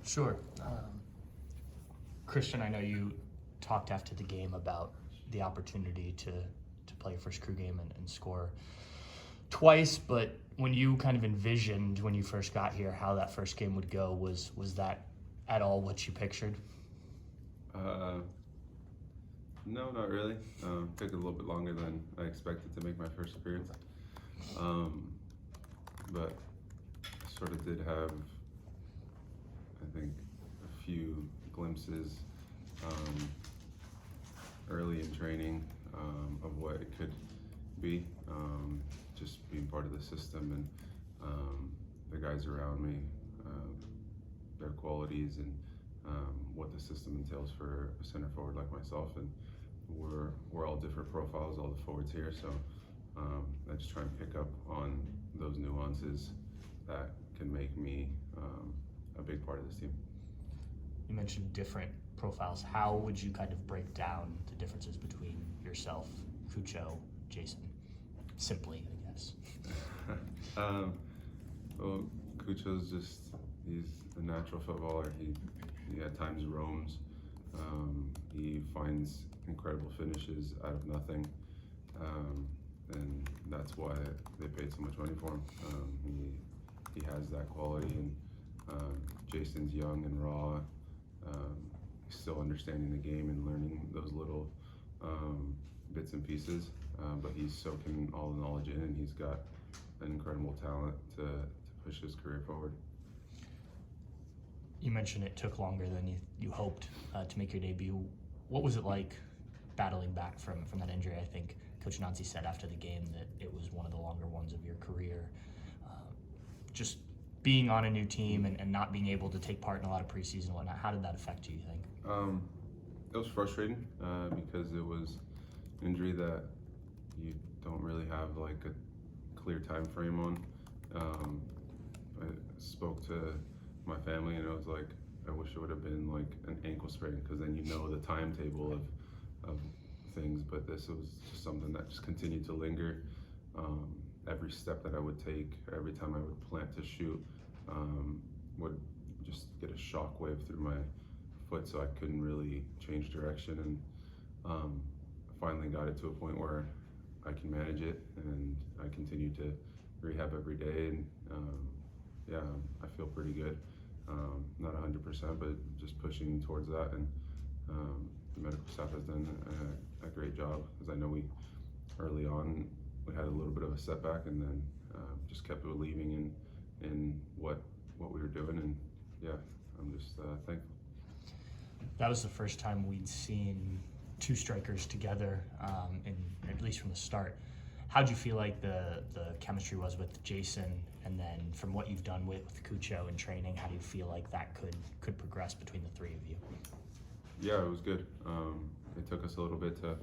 Sure. Christian, I know you talked after the game about the opportunity to play your first crew game and score twice, but when you kind of envisioned when you first got here how that first game would go, was that at all what you pictured? No, not really. Took a little bit longer than I expected to make my first appearance. But I sort of did have, I think, a few glimpses early in training of what it could be, just being part of the system and the guys around me, their qualities and what the system entails for a center forward like myself. And we're all different profiles, all the forwards here, so I just try and pick up on those nuances that can make me a big part of this team. You mentioned different profiles. How would you kind of break down the differences between yourself, Cucho, Jason? Simply, I guess. Well, Cucho's he's a natural footballer. He at times roams. He finds incredible finishes out of nothing. And that's why they paid so much money for him. He has that quality, and Jason's young and raw, still understanding the game and learning those little bits and pieces, but he's soaking all the knowledge in, and he's got an incredible talent to push his career forward. You mentioned it took longer than you hoped to make your debut. What was it like battling back from that injury? I think Coach Nancy said after the game that it was one of the longer ones of your career. Just being on a new team and not being able to take part in a lot of preseason and whatnot, how did that affect you think? It was frustrating because it was an injury that you don't really have like a clear time frame on. I spoke to my family and I was like, I wish it would have been like an ankle sprain, because then you know the timetable of things, but this was just something that just continued to linger. Every step that I would take, every time I would plant to shoot, would just get a shock wave through my foot, so I couldn't really change direction. And finally got it to a point where I can manage it, and I continue to rehab every day. And yeah, I feel pretty good. Not 100%, but just pushing towards that. And the medical staff has done a great job, because I know early on we had a little bit of a setback, and then just kept believing in what we were doing. And yeah, I'm just thankful. That was the first time we'd seen two strikers together, at least from the start. How'd you feel like the chemistry was with Jason, and then from what you've done with Cucho in training, how do you feel like that could progress between the three of you? Yeah, it was good. It took us a little bit to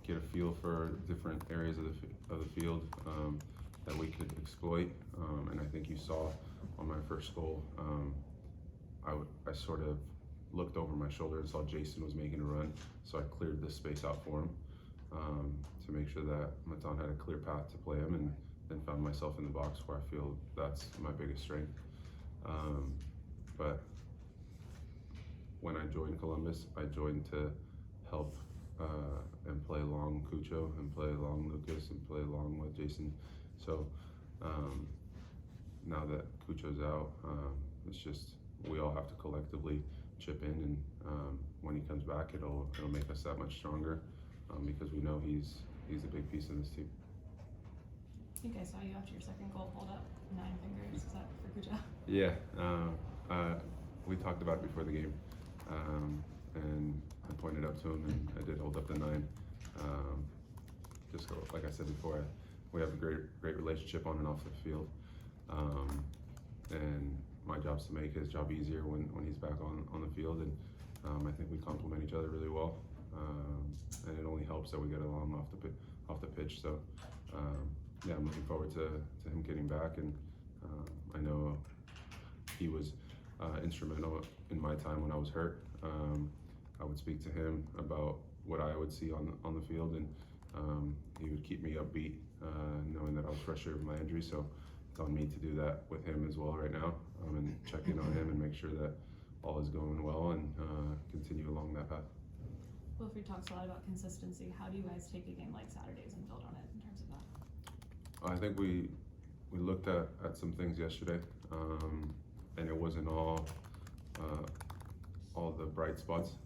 get a feel for different areas of the field that we could exploit, and I think you saw on my first goal, I sort of looked over my shoulder and saw Jason was making a run, so I cleared the space out for him to make sure that Matan had a clear path to play him, and then found myself in the box, where I feel that's my biggest strength. But when I joined Columbus, I joined to help and play along Cucho and play along Lucas and play along with Jason. So now that Cucho's out, it's just we all have to collectively chip in, and when he comes back, it'll make us that much stronger, because we know he's a big piece in this team. I think I saw you after your second goal hold up 9 fingers. Is that for Cucho? Yeah, we talked about it before the game, and I pointed up to him, and I did hold up the 9. Just like I said before, we have a great relationship on and off the field, and my job's to make his job easier when he's back on the field, and I think we complement each other really well, and it only helps that we get along off the pitch. So yeah, I'm looking forward to him getting back, and I know he was instrumental in my time when I was hurt. I would speak to him about what I would see on the field, and he would keep me upbeat, knowing that I was frustrated with my injury. So it's on me to do that with him as well right now, and check in on him and make make sure that all is going well and continue along that path. Wilfried talks a lot about consistency. How do you guys take a game like Saturdays and build on it in terms of that? I think we looked at some things yesterday, and it wasn't all the bright spots.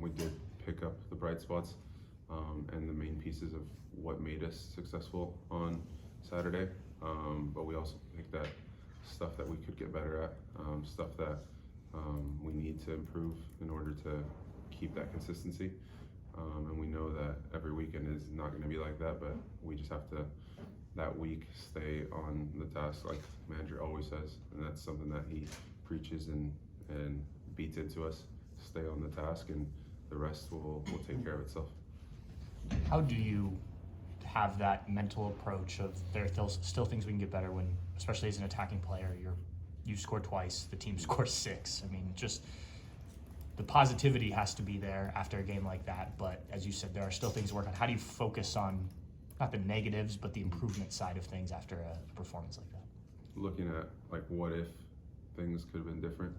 We did pick up the bright spots and the main pieces of what made us successful on Saturday, but we also picked at stuff that we could get better at, stuff that we need to improve in order to keep that consistency. And we know that every weekend is not going to be like that, but we just have to that week stay on the task, like the manager always says, and that's something that he preaches and beats into us. Stay on the task, and the rest will take care of itself. How do you have that mental approach of there are still things we can get better when, especially as an attacking player, you score twice, the team scores 6. I mean, just the positivity has to be there after a game like that, but as you said, there are still things to work on. How do you focus on not the negatives, but the improvement side of things after a performance like that? Looking at like what if things could have been different.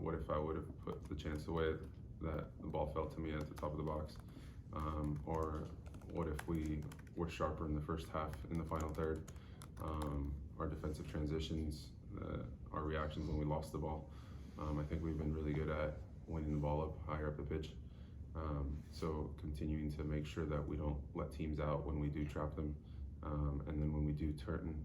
What if I would have put the chance away that the ball fell to me at the top of the box? Or what if we were sharper in the first half, in the final third? Our defensive transitions, our reactions when we lost the ball. I think we've been really good at winning the ball up higher up the pitch. So continuing to make sure that we don't let teams out when we do trap them, and then when we do turn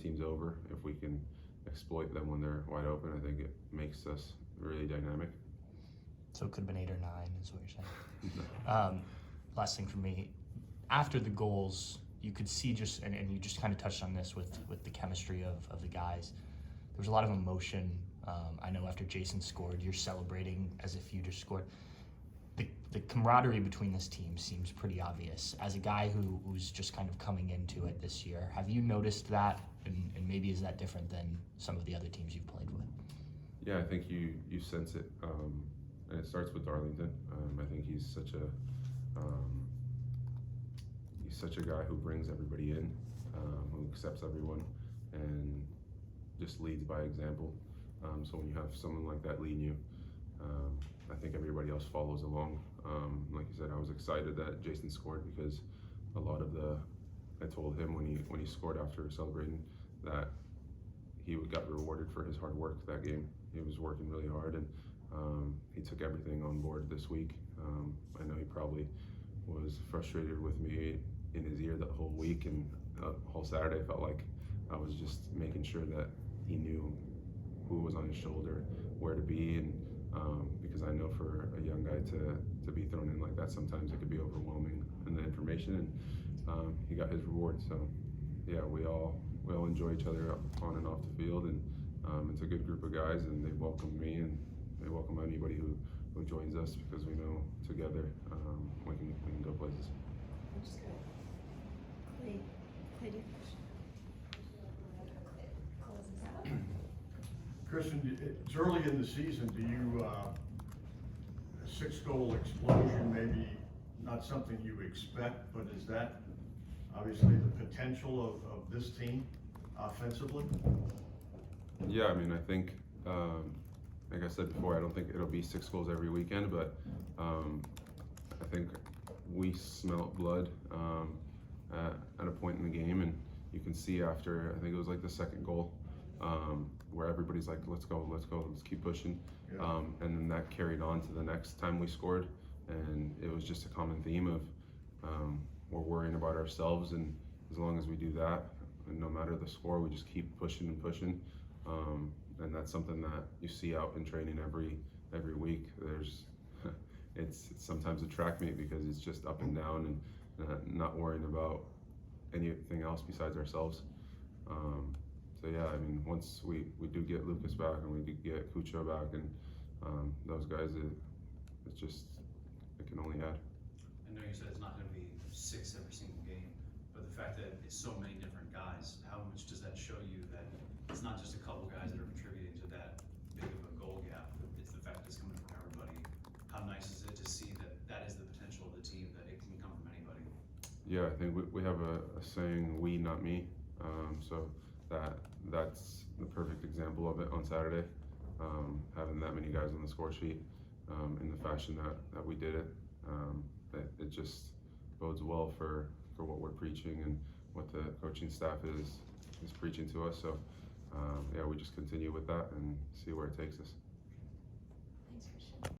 teams over, if we can exploit them when they're wide open, I think it makes us really dynamic. So it could have been 8 or 9 is what you're saying. Last thing for me, after the goals, you could see just, and you just kind of touched on this with the chemistry of the guys, there was a lot of emotion. I know after Jason scored, you're celebrating as if you just scored. The camaraderie between this team seems pretty obvious. As a guy who's just kind of coming into it this year, have you noticed that, and maybe is that different than some of the other teams you've played with? Yeah, I think you sense it, and it starts with Darlington. I think he's such a guy who brings everybody in, who accepts everyone, and just leads by example. So when you have someone like that leading you, I think everybody else follows along. Like you said, I was excited that Jason scored because a lot of I told him when he scored after celebrating that he got rewarded for his hard work that game. He was working really hard, and he took everything on board this week. I know he probably was frustrated with me in his ear the whole week, and the whole Saturday felt like I was just making sure that he knew who was on his shoulder, where to be, and because I know for a young guy to be thrown in like that, sometimes it could be overwhelming in the information, and he got his reward. So yeah, we all enjoy each other on and off the field, and it's a good group of guys, and they welcome me, and they welcome anybody who joins us, because we know together we can go places. I'm just gonna Clay, close this out. Christian, it's early in the season. Do you, a 6-goal explosion, maybe not something you expect, but is that obviously the potential of this team offensively? Yeah, I mean, I think, like I said before, I don't think it'll be 6 goals every weekend, but I think we smelt blood at a point in the game, and you can see after, I think it was like the second goal, where everybody's like, let's go, let's keep pushing. Yeah. And then that carried on to the next time we scored, and it was just a common theme of we're worrying about ourselves, and as long as we do that, and no matter the score, we just keep pushing and pushing. And that's something that you see out in training every week. There's it's sometimes a track meet because it's just up and down, and not worrying about anything else besides ourselves. So yeah, I mean, once we do get Lucas back, and we do get Cucho back, and those guys, it can only add. I know you said it's not going to be 6 every single game, but the fact that it's so many different guys, how much does that show you that it's not just a couple guys that are contributing to that big of a goal gap? It's the fact that it's coming from everybody. How nice is it to see that is the potential of the team, that it can come from anybody? Yeah, I think we have a saying, we, not me. So that's the perfect example of it on Saturday. having that many guys on the score sheet in the fashion that we did it. It just bodes well for what we're preaching and what the coaching staff is preaching to us. So yeah, we just continue with that and see where it takes us.